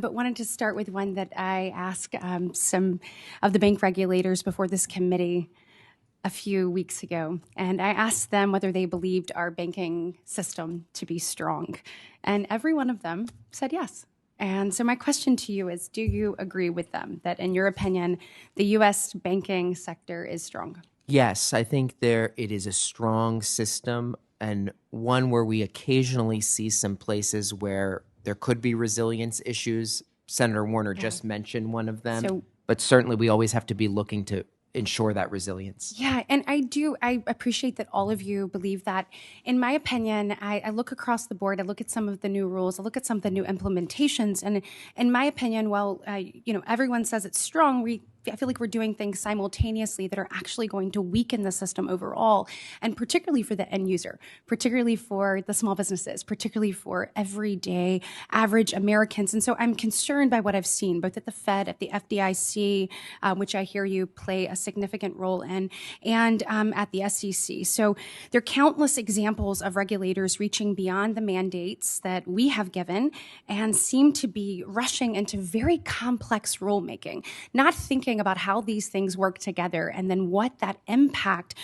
But wanted to start with one that I asked some of the bank regulators before this committee a few weeks ago. And I asked them whether they believed our banking system to be strong. And every one of them said yes. And so my question to you is, do you agree with them that, in your opinion, the U.S. banking sector is strong? Yes, I think it is a strong system, and one where we occasionally see some places where there could be resilience issues. Senator Warner just mentioned one of them, but certainly we always have to be looking to ensure that resilience. Yeah, and I appreciate that all of you believe that. In my opinion, I look across the board, I look at some of the new rules, I look at some of the new implementations, and in my opinion, while everyone says it's strong, I feel like we're doing things simultaneously that are actually going to weaken the system overall, and particularly for the end user, particularly for the small businesses, particularly for everyday average Americans. And so I'm concerned by what I've seen, both at the Fed, at the FDIC, which I hear you play a significant role in, and at the SEC. So there are countless examples of regulators reaching beyond the mandates that we have given and seem to be rushing into very complex rulemaking, not thinking about how these things work together and then what that impact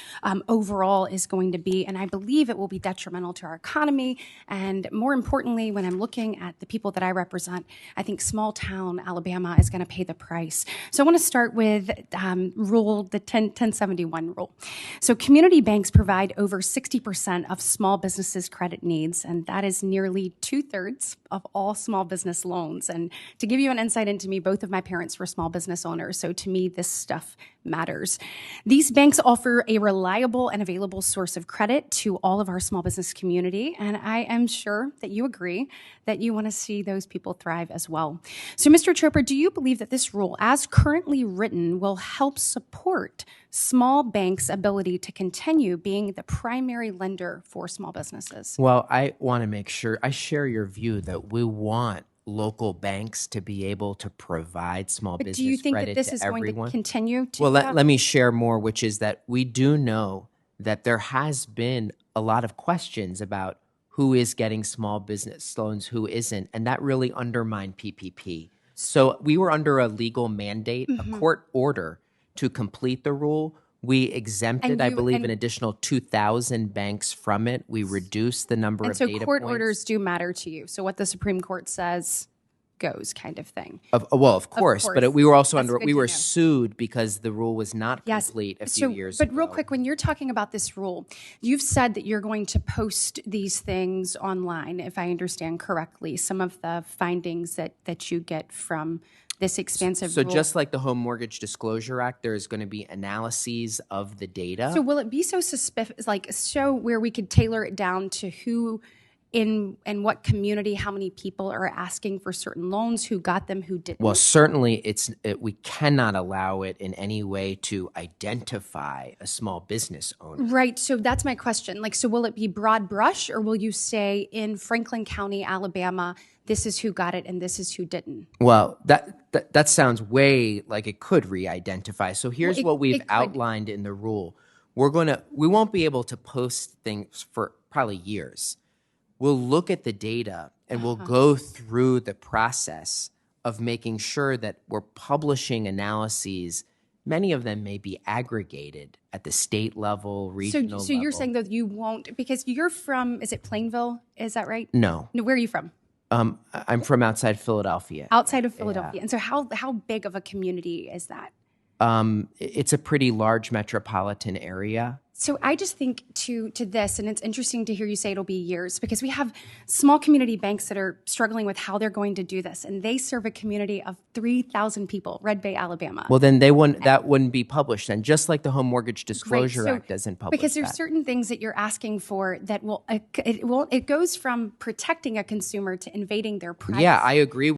overall is going to be. And I believe it will be detrimental to our economy. And more importantly, when I'm looking at the people that I represent, I think small town Alabama is going to pay the price. So I want to start with the 1071 rule. So community banks provide over 60% of small businesses' credit needs, and that is nearly 2/3 of all small business loans. And to give you an insight into me, both of my parents were small business owners, so to me, this stuff matters. These banks offer a reliable and available source of credit to all of our small business community, and I am sure that you agree that you want to see those people thrive as well. So, Mr. Chopra, do you believe that this rule, as currently written, will help support small banks' ability to continue being the primary lender for small businesses? Well, I want to make sure I share your view that we want local banks to be able to provide small business credit to everyone. Do you think that this is going to continue to? Well, let me share more, which is that we do know that there has been a lot of questions about who is getting small business loans, who isn't, and that really undermined PPP. So we were under a legal mandate, a court order to complete the rule. We exempted, I believe, an additional 2,000 banks from it. We reduced the number of data points. And so court orders do matter to you. So what the Supreme Court says goes, kind of thing. Of course. But we were also sued because the rule was not complete a few years ago. But real quick, when you're talking about this rule, you've said that you're going to post these things online, if I understand correctly, some of the findings that you get from this expansive rule. So just like the Home Mortgage Disclosure Act, there is going to be analyses of the data. So will it be so where we could tailor it down to who in what community, how many people are asking for certain loans, who got them, who didn't? Well, certainly we cannot allow it in any way to identify a small business owner. Right. So that's my question. So will it be broad brush, or will you say in Franklin County, Alabama, this is who got it and this is who didn't? Well, that sounds way like it could re-identify. So here's what we've outlined in the rule. We won't be able to post things for probably years. We'll look at the data and we'll go through the process of making sure that we're publishing analyses. Many of them may be aggregated at the state level, regional level. So you're saying that you won't, because you're from, is it Plainville? Is that right? No. Where are you from? I'm from outside Philadelphia. Outside of Philadelphia. Yeah. And so how big of a community is that? It's a pretty large metropolitan area. So I just think to this, and it's interesting to hear you say it'll be years, because we have small community banks that are struggling with how they're going to do this, and they serve a community of 3,000 people, Red Bay, Alabama. Well, then that wouldn't be published, and just like the Home Mortgage Disclosure Act doesn't publish because there's certain things that you're asking for that it goes from protecting a consumer to invading their privacy. Yeah, I agree.